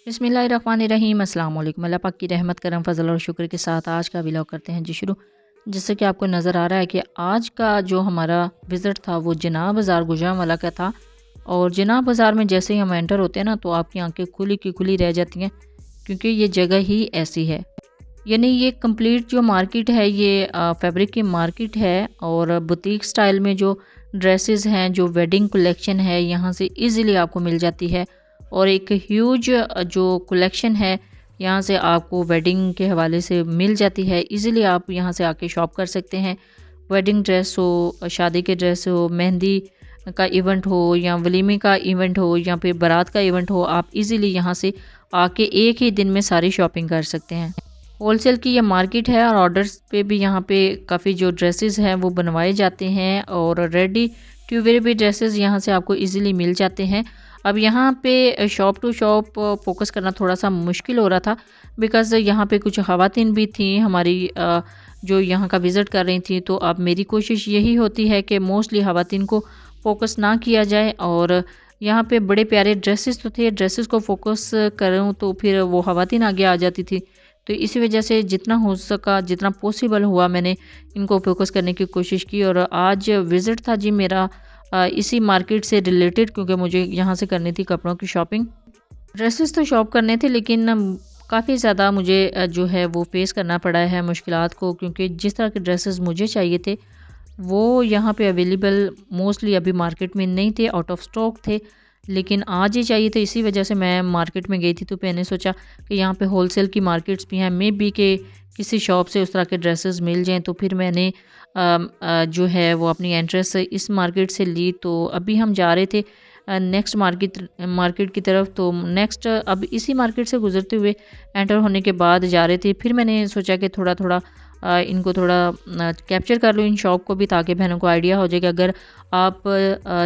बिस्मिल्लाहिर्रहमानिर्रहीम। अस्सलाम वालेकुम। अल्लाह पाक की रहमत करम फजल और शुक्र के साथ आज का व्लॉग करते हैं जी शुरू। जैसे कि आपको नज़र आ रहा है कि आज का जो हमारा विज़िट था वो जिनाह बाज़ार गुजरांवाला का था। और जिनाह बाज़ार में जैसे ही हम एंटर होते हैं ना तो आपकी आंखें खुली की खुली रह जाती हैं, क्योंकि ये जगह ही ऐसी है। यानी ये कंप्लीट जो मार्केट है ये फैब्रिक की मार्केट है। और बुटीक स्टाइल में जो ड्रेसेस हैं, जो वेडिंग कलेक्शन है, यहाँ से इजीली आपको मिल जाती है। और एक ह्यूज जो कलेक्शन है यहाँ से आपको वेडिंग के हवाले से मिल जाती है। इजीली आप यहाँ से आके शॉप कर सकते हैं। वेडिंग ड्रेस हो, शादी के ड्रेस हो, मेहंदी का इवेंट हो, या वलीमे का इवेंट हो, या फिर बारात का इवेंट हो, आप इजीली यहाँ से आके एक ही दिन में सारी शॉपिंग कर सकते हैं। होलसेल की ये मार्केट है और ऑर्डर्स पे भी यहाँ पे काफ़ी जो ड्रेसेस हैं वो बनवाए जाते हैं। और रेडी टू वेयर भी ड्रेसेस यहाँ से आपको इजीली मिल जाते हैं। अब यहाँ पे शॉप टू शॉप फोकस करना थोड़ा सा मुश्किल हो रहा था, बिकॉज़ यहाँ पे कुछ ख़वातीन भी थी हमारी जो यहाँ का विज़िट कर रही थी। तो अब मेरी कोशिश यही होती है कि मोस्टली ख़वातीन को फोकस ना किया जाए। और यहाँ पे बड़े प्यारे ड्रेसेस तो थे, ड्रेसेस को फोकस करूँ तो फिर वो ख़वातीन आगे आ जाती थी। तो इसी वजह से जितना हो सका, जितना पॉसिबल हुआ, मैंने इनको फोकस करने की कोशिश की। और आज विज़िट था जी मेरा इसी मार्केट से रिलेटेड, क्योंकि मुझे यहाँ से करनी थी कपड़ों की शॉपिंग। ड्रेसेस तो शॉप करने थे, लेकिन काफ़ी ज़्यादा मुझे जो है वो फेस करना पड़ा है मुश्किलात को, क्योंकि जिस तरह के ड्रेसेस मुझे चाहिए थे वो यहाँ पे अवेलेबल मोस्टली अभी मार्केट में नहीं थे, आउट ऑफ स्टॉक थे। लेकिन आज ही चाहिए, तो इसी वजह से मैं मार्केट में गई थी। तो मैंने सोचा कि यहाँ पे होलसेल की मार्केट्स भी हैं, मे बी के किसी शॉप से उस तरह के ड्रेसेस मिल जाएं। तो फिर मैंने जो है वो अपनी एंट्रेंस इस मार्केट से ली। तो अभी हम जा रहे थे नेक्स्ट मार्केट की तरफ। तो नेक्स्ट अब इसी मार्केट से गुजरते हुए एंटर होने के बाद जा रहे थे। फिर मैंने सोचा कि थोड़ा थोड़ा इनको थोड़ा कैप्चर कर लूँ इन शॉप को भी, ताकि बहनों को आइडिया हो जाए कि अगर आप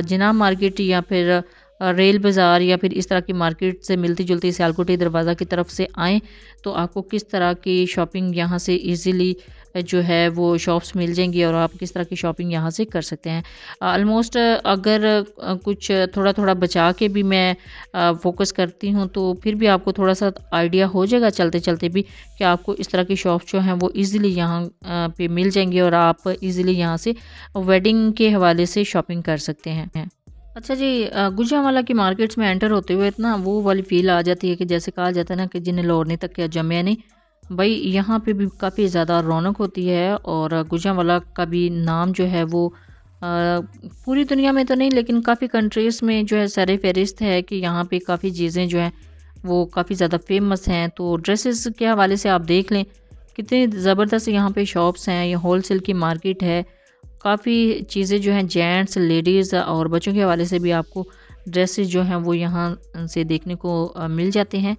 जिनाह मार्केट या फिर रेल बाज़ार या फिर इस तरह की मार्केट से मिलती जुलती सियालकोटी दरवाज़ा की तरफ से आएँ तो आपको किस तरह की शॉपिंग यहाँ से इजीली जो है वो शॉप्स मिल जाएंगी, और आप किस तरह की शॉपिंग यहाँ से कर सकते हैं। ऑलमोस्ट अगर कुछ थोड़ा थोड़ा बचा के भी मैं फोकस करती हूँ तो फिर भी आपको थोड़ा सा आइडिया हो जाएगा चलते चलते भी, कि आपको इस तरह की शॉप्स जो हैं वो इजीली यहाँ पे मिल जाएंगी और आप इजीली यहाँ से वेडिंग के हवाले से शॉपिंग कर सकते हैं। अच्छा जी, गुजरांवाला की मार्केट्स में एंटर होते हुए इतना वो वाली फ़ील आ जाती है कि जैसे कहा जाता है ना कि जिन्हें लोड़ने तक क्या जमे नहीं। भाई यहाँ पे भी काफ़ी ज़्यादा रौनक होती है। और गुजरांवाला का भी नाम जो है वो पूरी दुनिया में तो नहीं, लेकिन काफ़ी कंट्रीज़ में जो है सर फहरिस्त है कि यहाँ पे काफ़ी चीज़ें जो हैं वो काफ़ी ज़्यादा फेमस हैं। तो ड्रेसेस के हवाले से आप देख लें कितनी ज़बरदस्त यहाँ पे शॉप्स हैं, ये होलसेल की मार्केट है। काफ़ी चीज़ें जो हैं जेंट्स, लेडीज़ और बच्चों के हवाले से भी आपको ड्रेसेस जो हैं वो यहाँ से देखने को मिल जाते हैं।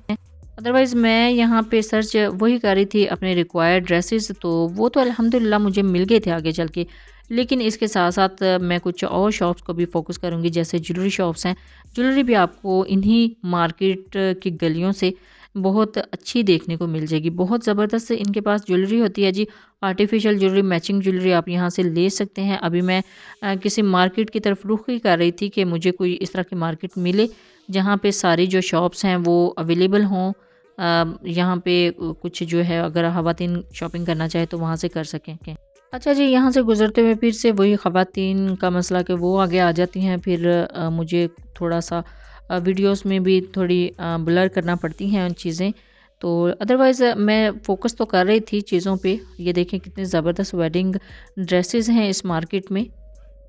अदरवाइज़ मैं यहाँ पे सर्च वही कर रही थी अपने रिक्वायर्ड ड्रेसेस, तो वो तो अल्हम्दुलिल्लाह मुझे मिल गए थे आगे चल के। लेकिन इसके साथ साथ मैं कुछ और शॉप्स को भी फोकस करूँगी, जैसे ज्वेलरी शॉप्स हैं। ज्वेलरी भी आपको इन्हीं मार्केट की गलियों से बहुत अच्छी देखने को मिल जाएगी। बहुत ज़बरदस्त इनके पास ज्वेलरी होती है जी। आर्टिफिशियल ज्वेलरी, मैचिंग ज्वेलरी आप यहाँ से ले सकते हैं। अभी मैं किसी मार्केट की तरफ रुख ही कर रही थी कि मुझे कोई इस तरह की मार्केट मिले जहाँ पे सारी जो शॉप्स हैं वो अवेलेबल हों। यहाँ पे कुछ जो है अगर ख़वातीन शॉपिंग करना चाहे तो वहाँ से कर सकें। अच्छा जी, यहाँ से गुज़रते हुए फिर से वही ख़वातीन का मसला कि वो आगे आ जाती हैं। फिर मुझे थोड़ा सा वीडियोस में भी थोड़ी ब्लर करना पड़ती हैं चीज़ें। तो अदरवाइज़ मैं फ़ोकस तो कर रही थी चीज़ों पे। ये देखें कितने ज़बरदस्त वेडिंग ड्रेसेस हैं इस मार्केट में।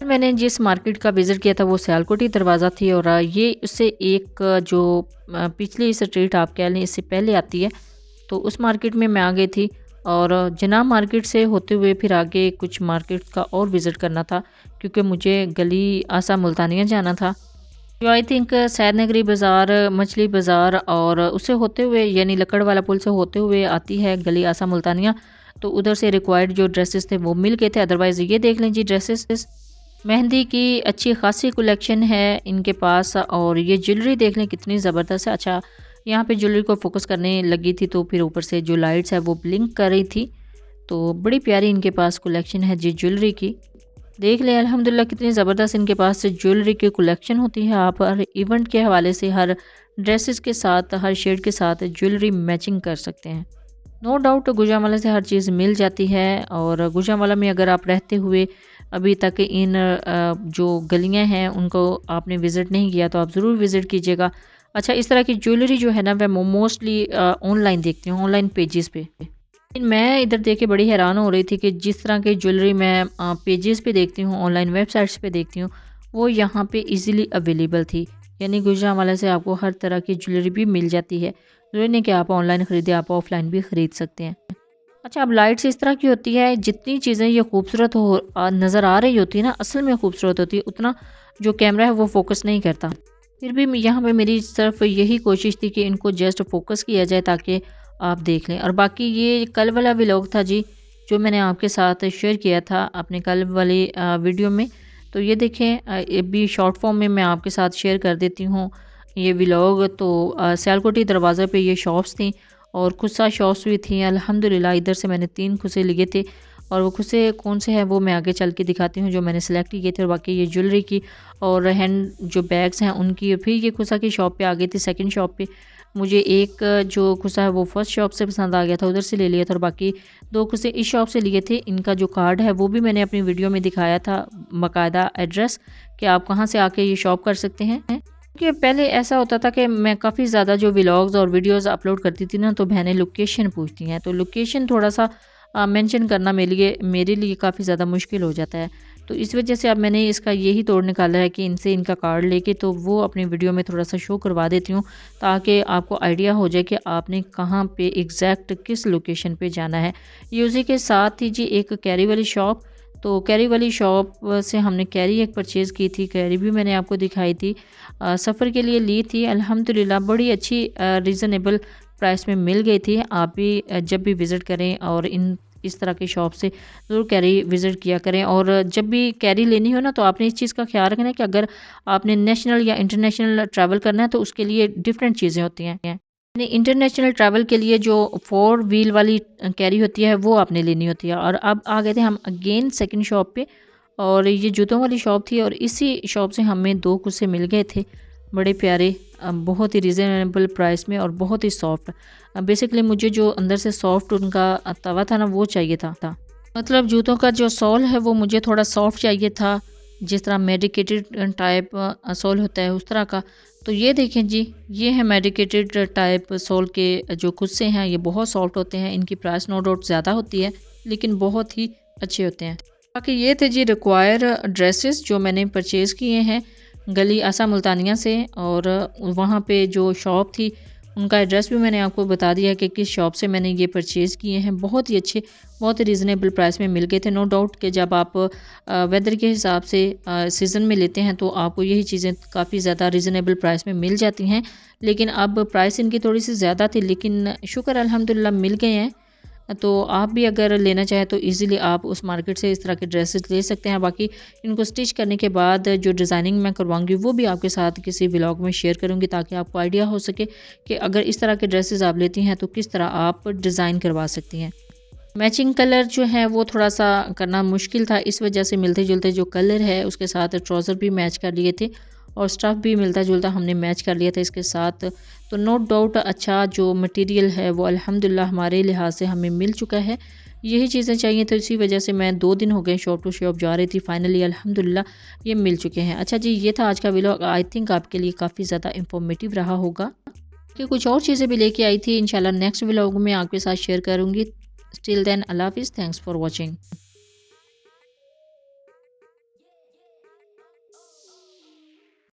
मैंने जिस मार्केट का विज़िट किया था वो सियालकोटी दरवाज़ा थी। और ये उससे एक जो पिछली स्ट्रीट आप कह लें इससे पहले आती है, तो उस मार्केट में मैं आ गई थी। और जिनाह मार्केट से होते हुए फिर आगे कुछ मार्केट का और विज़िट करना था, क्योंकि मुझे गली आसा मुल्तानिया जाना था, जो आई थिंक सैद नगरी बाज़ार, मछली बाज़ार और उससे होते हुए यानी लकड़ वाला पुल से होते हुए आती है गली आसा मुल्तानिया। तो उधर से रिक्वायर्ड जो ड्रेसेस थे वो मिल गए थे। अदरवाइज़ ये देख लें जी, ड्रेसेस मेहंदी की अच्छी खासी कलेक्शन है इनके पास। और ये ज्वेलरी देख लें कितनी ज़बरदस्त है। अच्छा, यहाँ पे ज्वेलरी को फोकस करने लगी थी तो फिर ऊपर से जो लाइट्स है वो ब्लिंक कर रही थी। तो बड़ी प्यारी इनके पास कलेक्शन है जी ज्वेलरी की। देख लें अल्हम्दुलिल्लाह कितनी ज़बरदस्त इनके पास से ज्वेलरी की कलेक्शन होती है। आप हर इवेंट के हवाले से हर ड्रेसेस के साथ, हर शेड के साथ ज्वेलरी मैचिंग कर सकते हैं। नो डाउट गुजरांवाला से हर चीज़ मिल जाती है। और गुजरांवाला में अगर आप रहते हुए अभी तक इन जो गलियां हैं उनको आपने विज़िट नहीं किया तो आप ज़रूर विज़िट कीजिएगा। अच्छा, इस तरह की ज्वेलरी जो है ना वह मोस्टली ऑनलाइन देखती हूँ, ऑनलाइन पेजेस पे। लेकिन मैं इधर देख के बड़ी हैरान हो रही थी कि जिस तरह की ज्वेलरी मैं पेजेस पे देखती हूँ, ऑनलाइन वेबसाइट्स पे देखती हूँ, वो यहाँ पे इजीली अवेलेबल थी। यानी गुजरांवाला से आपको हर तरह की ज्वेलरी भी मिल जाती है। ज़रूरी नहीं कि आप ऑनलाइन ख़रीदें, आप ऑफलाइन भी ख़रीद सकते हैं। अच्छा, अब लाइट्स इस तरह की होती है, जितनी चीज़ें ये खूबसूरत नज़र आ रही होती है ना, असल में खूबसूरत होती है, उतना जो कैमरा है वो फोकस नहीं करता। फिर भी यहाँ पे मेरी सिर्फ यही कोशिश थी कि इनको जस्ट फोकस किया जाए ताकि आप देख लें। और बाकी ये कल वाला व्लॉग था जी, जो मैंने आपके साथ शेयर किया था अपने कल वाली वीडियो में। तो ये देखें, ये भी शॉर्ट फॉर्म में मैं आपके साथ शेयर कर देती हूँ ये व्लॉग। तो सियालकोटी दरवाज़ा पे ये शॉप्स थी और खुस्सा शॉप्स भी थी अल्हम्दुलिल्लाह। इधर से मैंने 3 खुसे लिए थे और वो खुसे कौन से हैं वो मैं आगे चल के दिखाती हूँ जो मैंने सेलेक्ट किए थे। और बाकी ये ज्वेलरी की और हैंड जो बैग्स हैं उनकी। फिर ये खुसा की शॉप पे आ गई थी, सेकंड शॉप पे। मुझे एक जो खुसा है वो फर्स्ट शॉप से पसंद आ गया था, उधर से ले लिया था। और बाकी 2 खुसे इस शॉप से लिए थे। इनका जो कार्ड है वो भी मैंने अपनी वीडियो में दिखाया था, बाकायदा एड्रेस, कि आप कहाँ से आके ये शॉप कर सकते हैं। कि पहले ऐसा होता था कि मैं काफ़ी ज़्यादा जो व्लॉग्स और वीडियोस अपलोड करती थी ना, तो बहनें लोकेशन पूछती हैं, तो लोकेशन थोड़ा सा मेंशन करना मेरे लिए काफ़ी ज़्यादा मुश्किल हो जाता है। तो इस वजह से अब मैंने इसका यही तोड़ निकाला है कि इनसे इनका कार्ड लेके तो वो अपनी वीडियो में थोड़ा सा शो करवा देती हूँ, ताकि आपको आइडिया हो जाए कि आपने कहाँ पे एग्जैक्ट किस लोकेशन पे जाना है। ये उसी के साथ ही जी एक कैरी वाली शॉप। तो कैरी वाली शॉप से हमने कैरी एक परचेज़ की थी, कैरी भी मैंने आपको दिखाई थी, सफ़र के लिए ली थी। अल्हम्दुलिल्लाह बड़ी अच्छी रीज़नेबल प्राइस में मिल गई थी। आप भी जब भी विज़िट करें और इस तरह की शॉप से ज़रूर कैरी विज़िट किया करें। और जब भी कैरी लेनी हो ना, तो आपने इस चीज़ का ख्याल रखना है कि अगर आपने नेशनल या इंटरनेशनल ट्रैवल करना है तो उसके लिए डिफरेंट चीज़ें होती हैं। इंटरनेशनल ट्रैवल के लिए जो 4 व्हील वाली कैरी होती है वो आपने लेनी होती है। और अब आ गए थे हम अगेन सेकंड शॉप पे, और ये जूतों वाली शॉप थी। और इसी शॉप से हमें 2 कुर्से मिल गए थे, बड़े प्यारे, बहुत ही रीज़नेबल प्राइस में और बहुत ही सॉफ्ट। बेसिकली मुझे जो अंदर से सॉफ्ट उनका तवा था ना वो चाहिए था। मतलब जूतों का जो सोल है वो मुझे थोड़ा सॉफ्ट चाहिए था, जिस तरह मेडिकेटेड टाइप सोल होता है उस तरह का। तो ये देखें जी, ये है मेडिकेटेड टाइप सोल के जो कुर्से हैं, ये बहुत सॉफ्ट होते हैं। इनकी प्राइस नो डाउट ज़्यादा होती है लेकिन बहुत ही अच्छे होते हैं। बाकी ये थे जी रिक्वायर ड्रेसेस जो मैंने परचेज़ किए हैं गली आसा मुल्तानिया से। और वहाँ पे जो शॉप थी उनका एड्रेस भी मैंने आपको बता दिया कि किस शॉप से मैंने ये परचेज़ किए हैं। बहुत ही अच्छे, बहुत ही रीज़नेबल प्राइस में मिल गए थे। नो डाउट कि जब आप वेदर के हिसाब से सीज़न में लेते हैं तो आपको यही चीज़ें काफ़ी ज़्यादा रीज़नेबल प्राइस में मिल जाती हैं। लेकिन अब प्राइस इनकी थोड़ी सी ज़्यादा थी, लेकिन शुक्र अल्हम्दुलिल्लाह मिल गए हैं। तो आप भी अगर लेना चाहें तो इजीली आप उस मार्केट से इस तरह के ड्रेसेस ले सकते हैं। बाकी इनको स्टिच करने के बाद जो डिज़ाइनिंग मैं करवाऊंगी वो भी आपके साथ किसी व्लॉग में शेयर करूंगी, ताकि आपको आइडिया हो सके कि अगर इस तरह के ड्रेसेस आप लेती हैं तो किस तरह आप डिज़ाइन करवा सकती हैं। मैचिंग कलर जो है वो थोड़ा सा करना मुश्किल था, इस वजह से मिलते जुलते जो कलर है उसके साथ ट्राउज़र भी मैच कर लिए थे और स्टफ़ भी मिलता जुलता हमने मैच कर लिया था इसके साथ। तो नो डाउट अच्छा जो मटेरियल है वो अल्हम्दुलिल्लाह हमारे लिहाज से हमें मिल चुका है। यही चीज़ें चाहिए तो इसी वजह से मैं 2 दिन हो गए शॉप टू शॉप जा रही थी, फाइनली अल्हम्दुलिल्लाह ये मिल चुके हैं। अच्छा जी, ये था आज का व्लॉग। आई थिंक आपके लिए काफ़ी ज़्यादा इंफॉर्मेटिव रहा होगा कि कुछ और चीज़ें भी लेके आई थी। इंशाल्लाह नेक्स्ट व्लॉग में आपके साथ शेयर करूँगी। टिल देन अल्लाह हाफिज़, थैंक्स फॉर वॉचिंग।